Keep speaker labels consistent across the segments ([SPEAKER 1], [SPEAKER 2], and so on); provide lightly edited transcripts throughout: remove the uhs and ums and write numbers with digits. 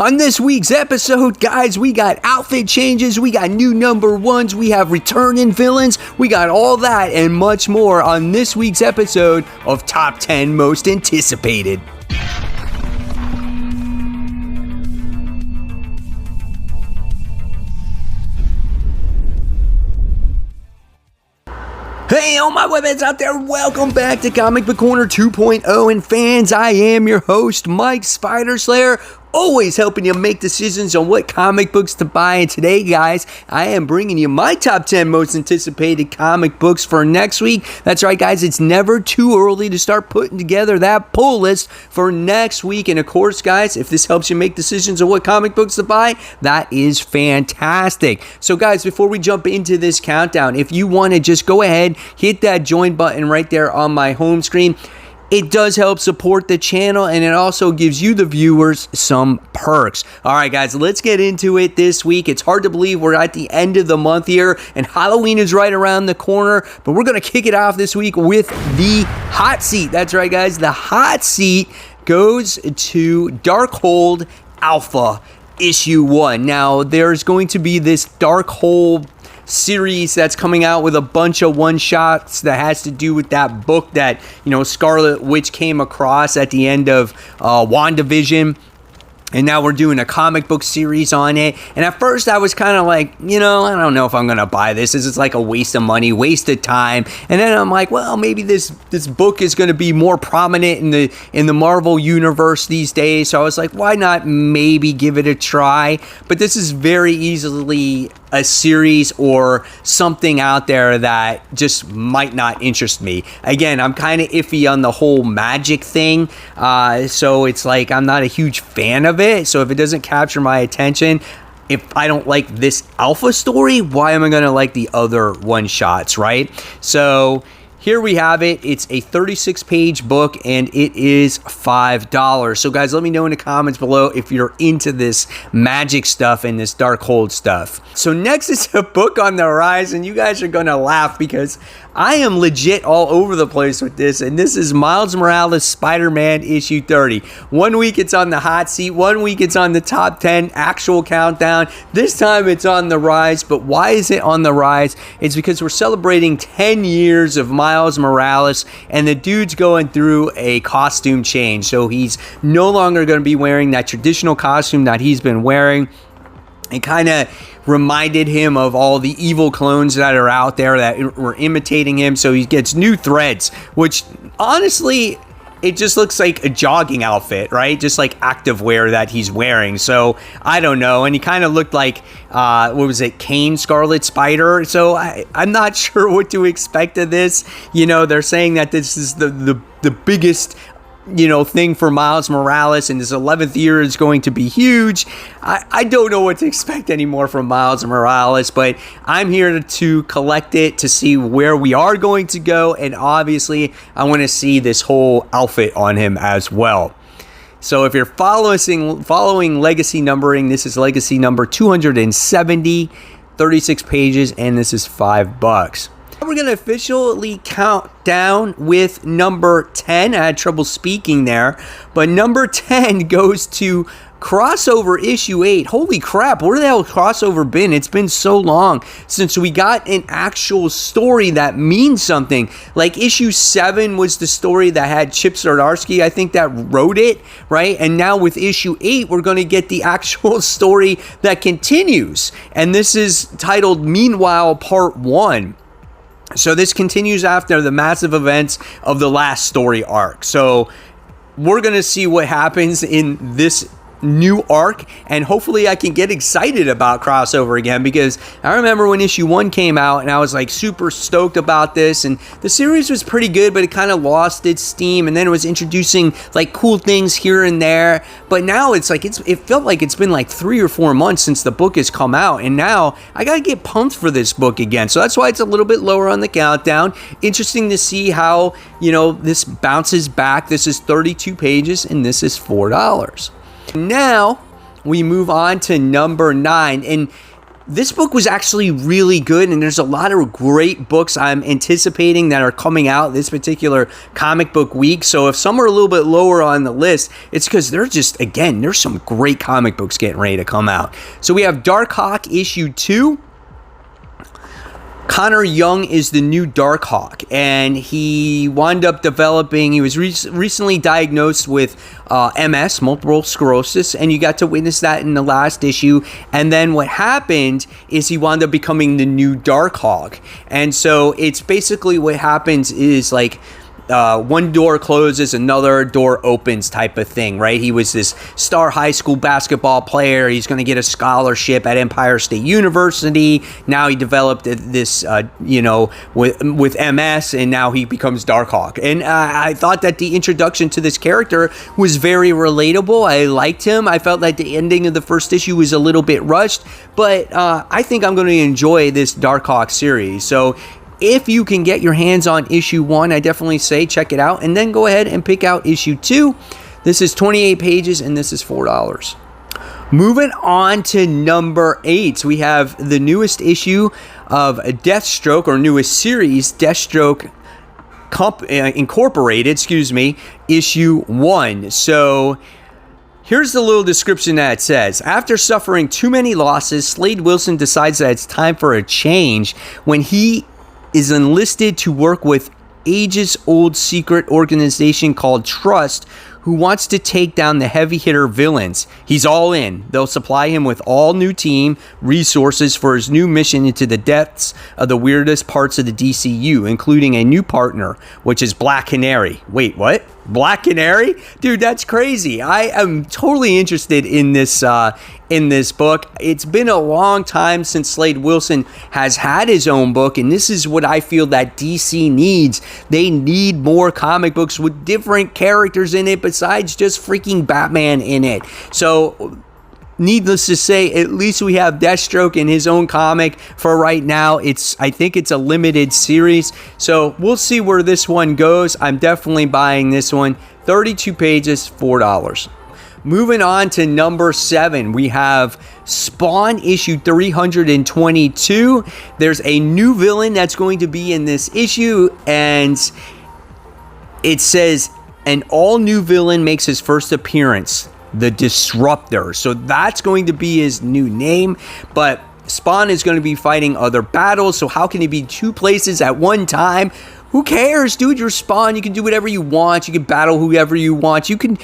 [SPEAKER 1] On this week's episode, guys, we got outfit changes, we got new number ones, we have returning villains, we got all that and much more on this week's episode of Top 10 Most Anticipated. Hey, all my webheads out there, welcome back to Comic Book Corner 2.0, and fans, I am your host, Mike Spider Slayer, always helping you make decisions on what comic books to buy. And today, guys, I am bringing you my top 10 most anticipated comic books for next week. That's right, guys, it's never too early to start putting together that pull list for next week. And of course, guys, if this helps you make decisions on what comic books to buy, that is fantastic. So, guys, before we jump into this countdown, if you want to just go ahead, hit that join button right there on my home screen. It does help support the channel, and it also gives you, the viewers, some perks. All right, guys, let's get into it this week. It's hard to believe we're at the end of the month here, and Halloween is right around the corner, but we're going to kick it off this week with the hot seat. That's right, guys. The hot seat goes to Darkhawk Alpha Issue 1. Now, there's going to be this Darkhawk series that's coming out with a bunch of one-shots that has to do with that book that, Scarlet Witch came across at the end of WandaVision. And now we're doing a comic book series on it. And at first I was kind of like, I don't know if I'm going to buy this. This is like a waste of money, waste of time. And then I'm like, well, maybe this book is going to be more prominent in the Marvel universe these days. So I was like, why not maybe give it a try? But this is very easily a series or something out there that just might not interest me. Again, I'm kind of iffy on the whole magic thing. So it's like I'm not a huge fan of it. So if it doesn't capture my attention, if I don't like this alpha story, why am I going to like the other one-shots, right? So here we have it. It's a 36-page book, and it is $5. So, guys, let me know in the comments below if you're into this magic stuff and this Darkhold stuff. So, next is a book on the rise, and you guys are going to laugh because I am legit all over the place with this, and this is Miles Morales' Spider-Man issue 30. 1 week it's on the hot seat, 1 week it's on the top 10 actual countdown. This time it's on the rise, but why is it on the rise? It's because we're celebrating 10 years of Miles Morales, and the dude's going through a costume change. So he's no longer going to be wearing that traditional costume that he's been wearing. It kind of reminded him of all the evil clones that are out there that were imitating him. So he gets new threads, which honestly, it just looks like a jogging outfit, right? Just like activewear that he's wearing. So I don't know. And he kind of looked like, Kane Scarlet Spider. So I'm not sure what to expect of this. They're saying that this is the biggest thing for Miles Morales, and his 11th year is going to be huge. I don't know what to expect anymore from Miles Morales, but I'm here to collect it, to see where we are going to go, and obviously I want to see this whole outfit on him as well. So if you're following legacy numbering, this is legacy number 270, 36 pages, and this is $5. We're going to officially count down with number 10. I had trouble speaking there, but number 10 goes to Crossover issue 8. Holy crap, where the hell has Crossover been? It's been so long since we got an actual story that means something. Like issue 7 was the story that had Chip Zdarsky, I think, that wrote it, right? And now with issue 8, we're going to get the actual story that continues. And this is titled Meanwhile Part 1. So this continues after the massive events of the last story arc. So we're going to see what happens in this new arc, and hopefully I can get excited about Crossover again, because I remember when issue 1 came out and I was like super stoked about this, and the series was pretty good, but it kind of lost its steam, and then it was introducing like cool things here and there. But now it's like it felt like it's been like 3 or 4 months since the book has come out, and now I gotta get pumped for this book again. So that's why it's a little bit lower on the countdown. Interesting to see how this bounces back. This is 32 pages and this is $4. Now we move on to number 9, and this book was actually really good, and there's a lot of great books I'm anticipating that are coming out this particular comic book week. So if some are a little bit lower on the list, it's because there's some great comic books getting ready to come out. So we have Darkhawk issue 2. Connor Young is the new Darkhawk, and he wound up developing, he was recently diagnosed with MS, multiple sclerosis, and you got to witness that in the last issue. And then what happened is he wound up becoming the new Darkhawk. And so it's basically what happens is like, one door closes, another door opens type of thing, right? He was this star high school basketball player. He's going to get a scholarship at Empire State University. Now he developed this, with MS, and now he becomes Darkhawk. And I thought that the introduction to this character was very relatable. I liked him. I felt like the ending of the first issue was a little bit rushed, but I think I'm going to enjoy this Darkhawk series. So if you can get your hands on issue 1, I definitely say check it out, and then go ahead and pick out issue 2. This is 28 pages, and this is $4. Moving on to number 8, we have the newest issue of Deathstroke, or newest series, Deathstroke Incorporated, issue 1. So here's the little description that it says. After suffering too many losses, Slade Wilson decides that it's time for a change when he is enlisted to work with ages-old secret organization called Trust, who wants to take down the heavy hitter villains. He's all in. They'll supply him with all new team resources for his new mission into the depths of the weirdest parts of the DCU, including a new partner, which is Black Canary. Wait, what? Black Canary? Dude, that's crazy. I am totally interested in this book. It's been a long time since Slade Wilson has had his own book, and this is what I feel that DC needs. They need more comic books with different characters in it besides just freaking Batman in it. So needless to say, at least we have Deathstroke in his own comic for right now. I think it's a limited series, so we'll see where this one goes. I'm definitely buying this one. 32 pages, $4. Moving on to number 7, we have Spawn issue 322. There's a new villain that's going to be in this issue, and it says an all-new villain makes his first appearance, the Disruptor. So that's going to be his new name, but Spawn is going to be fighting other battles, so how can he be 2 places at one time? Who cares, dude? You're Spawn. You can do whatever you want. You can battle whoever you want. You can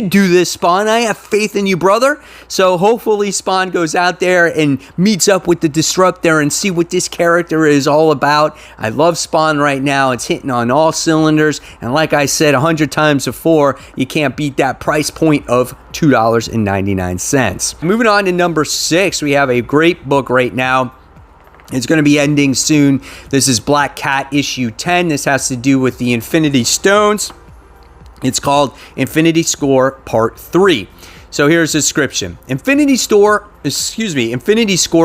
[SPEAKER 1] do this, Spawn. I have faith in you, brother. So hopefully Spawn goes out there and meets up with the Disruptor and see what this character is all about. I love Spawn right now. It's hitting on all cylinders. And like I said 100 times before, you can't beat that price point of $2.99. Moving on to number 6, we have a great book right now. It's going to be ending soon. This is Black Cat issue 10. This has to do with the Infinity Stones. It's called Infinity Score Part 3. So here's the description. Infinity Score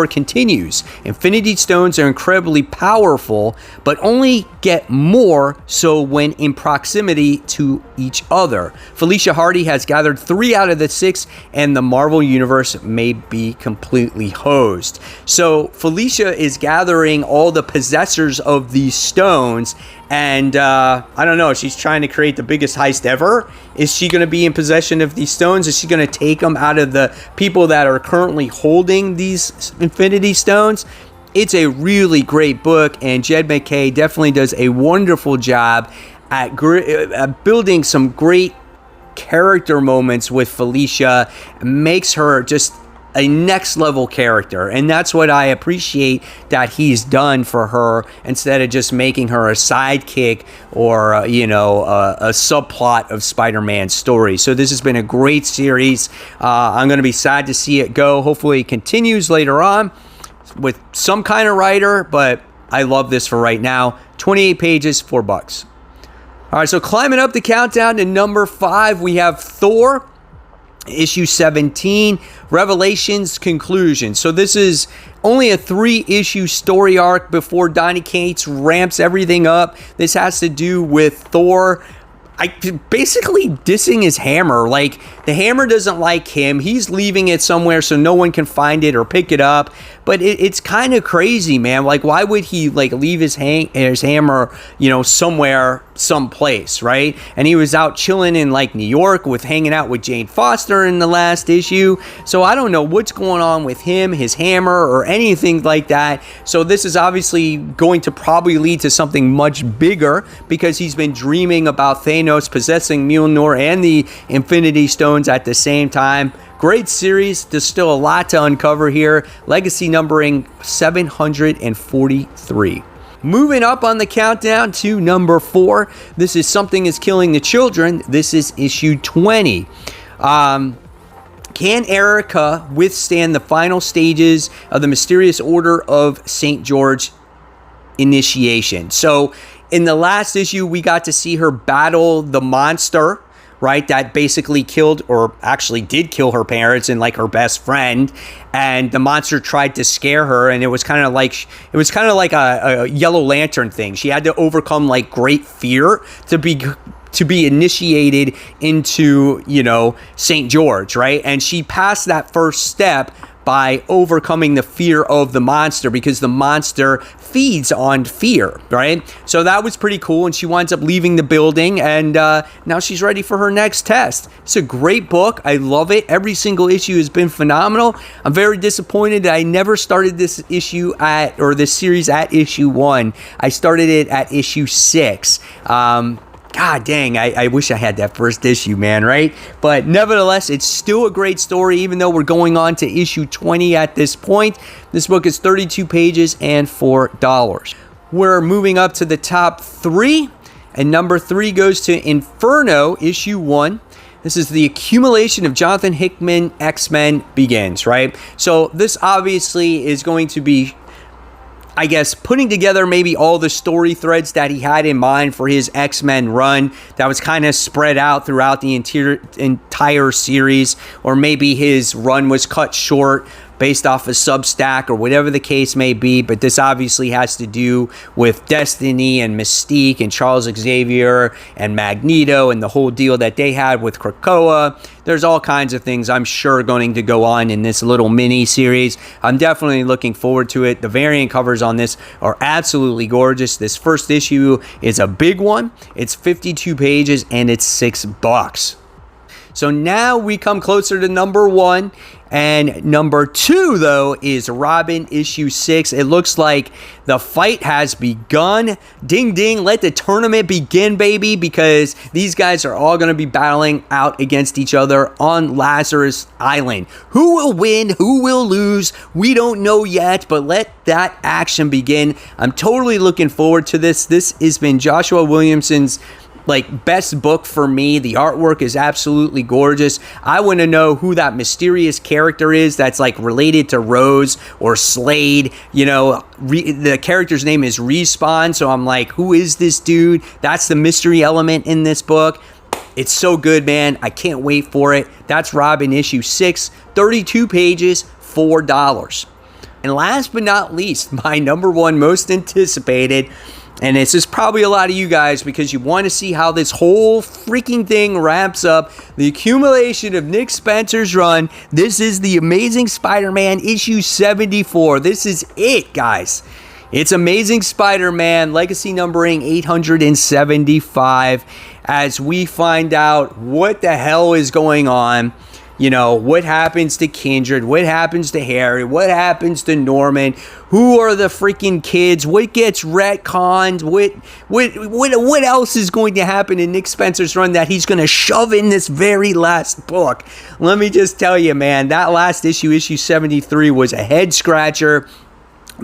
[SPEAKER 1] continues. Infinity Stones are incredibly powerful, but only get more so when in proximity to each other. Felicia Hardy has gathered 3 out of the 6, and the Marvel Universe may be completely hosed. So Felicia is gathering all the possessors of these stones, and I don't know, she's trying to create the biggest heist ever. Is she going to be in possession of these stones? Is she going to take them out of the people that are currently holding these Infinity Stones? It's a really great book, and Jed McKay definitely does a wonderful job at building some great character moments with Felicia. Makes her just a next level character, and that's what I appreciate that he's done for her, instead of just making her a sidekick or a subplot of Spider-Man story. So this has been a great series. I'm going to be sad to see it go. Hopefully it continues later on with some kind of writer, but I love this for right now. 28 pages, $4. All right, so climbing up the countdown to number 5, we have Thor issue 17, Revelations Conclusion. So this is only a 3-issue story arc before Donny Cates ramps everything up. This has to do with Thor basically dissing his hammer. Like, the hammer doesn't like him. He's leaving it somewhere so no one can find it or pick it up. But it's kind of crazy, man. Like, why would he like leave his hammer, somewhere, someplace, right? And he was out chilling in like New York with hanging out with Jane Foster in the last issue. So I don't know what's going on with him, his hammer, or anything like that. So this is obviously going to probably lead to something much bigger, because he's been dreaming about Thanos possessing Mjolnir and the Infinity Stones at the same time. Great series. There's still a lot to uncover here. Legacy numbering 743. Moving up on the countdown to number 4. This is Something is Killing the Children. This is issue 20. Can Erica withstand the final stages of the mysterious Order of St. George initiation? So in the last issue, we got to see her battle the monster, right, that basically killed, or actually did kill, her parents and like her best friend. And the monster tried to scare her, and it was kind of like a Yellow Lantern thing. She had to overcome like great fear to be initiated into, St. George, right? And she passed that first step by overcoming the fear of the monster, because the monster feeds on fear, right? So that was pretty cool, and she winds up leaving the building, and now she's ready for her next test. It's a great book. I love it. Every single issue has been phenomenal. I'm very disappointed that I never started this this series at issue 1. I started it at issue 6. God dang, I wish I had that first issue, man, right? But nevertheless, it's still a great story, even though we're going on to issue 20 at this point. This book is 32 pages and $4. We're moving up to the top 3, and number 3 goes to Inferno, issue 1. This is the accumulation of Jonathan Hickman X-Men begins, right? So this obviously is going to be, I guess, putting together maybe all the story threads that he had in mind for his X-Men run that was kind of spread out throughout the entire series, or maybe his run was cut short based off a Substack or whatever the case may be. But this obviously has to do with Destiny and Mystique and Charles Xavier and Magneto and the whole deal that they had with Krakoa. There's all kinds of things I'm sure going to go on in this little mini series. I'm definitely looking forward to it. The variant covers on this are absolutely gorgeous. This first issue is a big one. It's 52 pages and it's $6. So now we come closer to number 1. And number 2, though, is Robin issue 6. It looks like the fight has begun. Ding, ding. Let the tournament begin, baby, because these guys are all going to be battling out against each other on Lazarus Island. Who will win? Who will lose? We don't know yet, but let that action begin. I'm totally looking forward to this. This has been Joshua Williamson's best book for me. The artwork is absolutely gorgeous. I want to know who that mysterious character is that's related to Rose or Slade. The character's name is Respawn, so I'm like, who is this dude? That's the mystery element in this book. It's so good, man. I can't wait for it. That's Robin issue 6, 32 pages, $4. And last but not least, my number 1 most anticipated, and this is probably a lot of you guys because you want to see how this whole freaking thing wraps up. The accumulation of Nick Spencer's run. This is the Amazing Spider-Man issue 74. This is it, guys. It's Amazing Spider-Man, legacy numbering 875, as we find out what the hell is going on. What happens to Kindred? What happens to Harry? What happens to Norman? Who are the freaking kids? What gets retconned? What else is going to happen in Nick Spencer's run that he's going to shove in this very last book? Let me just tell you, man, that last issue 73, was a head scratcher.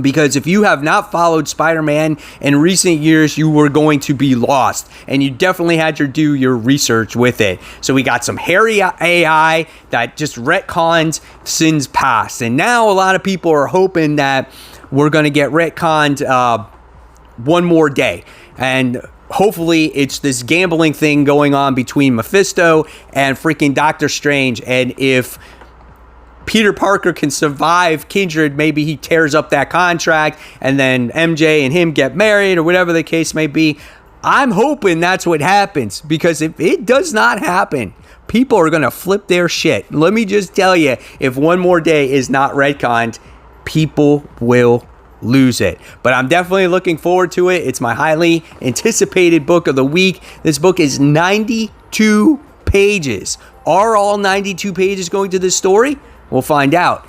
[SPEAKER 1] Because if you have not followed Spider-Man in recent years, you were going to be lost. And you definitely had to do your research with it. So we got some hairy AI that just retcons sins past. And now a lot of people are hoping that we're going to get retconned one more day. And hopefully it's this gambling thing going on between Mephisto and freaking Doctor Strange. And if Peter Parker can survive Kindred, maybe he tears up that contract and then MJ and him get married or whatever the case may be. I'm hoping that's what happens, because if it does not happen, people are going to flip their shit. Let me just tell you, if one more day is not retconned, people will lose it. But I'm definitely looking forward to it. It's my highly anticipated book of the week. This book is 92 pages. Are all 92 pages going to this story? We'll find out.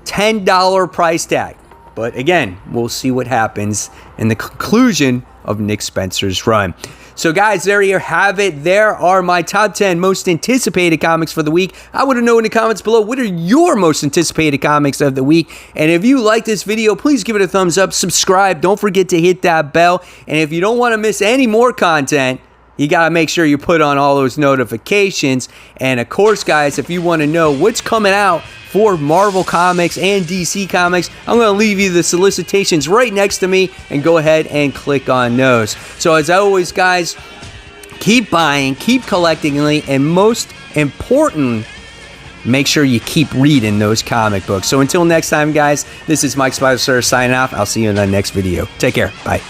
[SPEAKER 1] $10 price tag. But again, we'll see what happens in the conclusion of Nick Spencer's run. So guys, there you have it. There are my top 10 most anticipated comics for the week. I want to know in the comments below, what are your most anticipated comics of the week? And if you like this video, please give it a thumbs up, subscribe. Don't forget to hit that bell. And if you don't want to miss any more content, you got to make sure you put on all those notifications. And of course, guys, if you want to know what's coming out for Marvel Comics and DC Comics, I'm going to leave you the solicitations right next to me, and go ahead and click on those. So as always, guys, keep buying, keep collecting, and most important, make sure you keep reading those comic books. So until next time, guys, this is Mike SpiderSlayer signing off. I'll see you in the next video. Take care. Bye.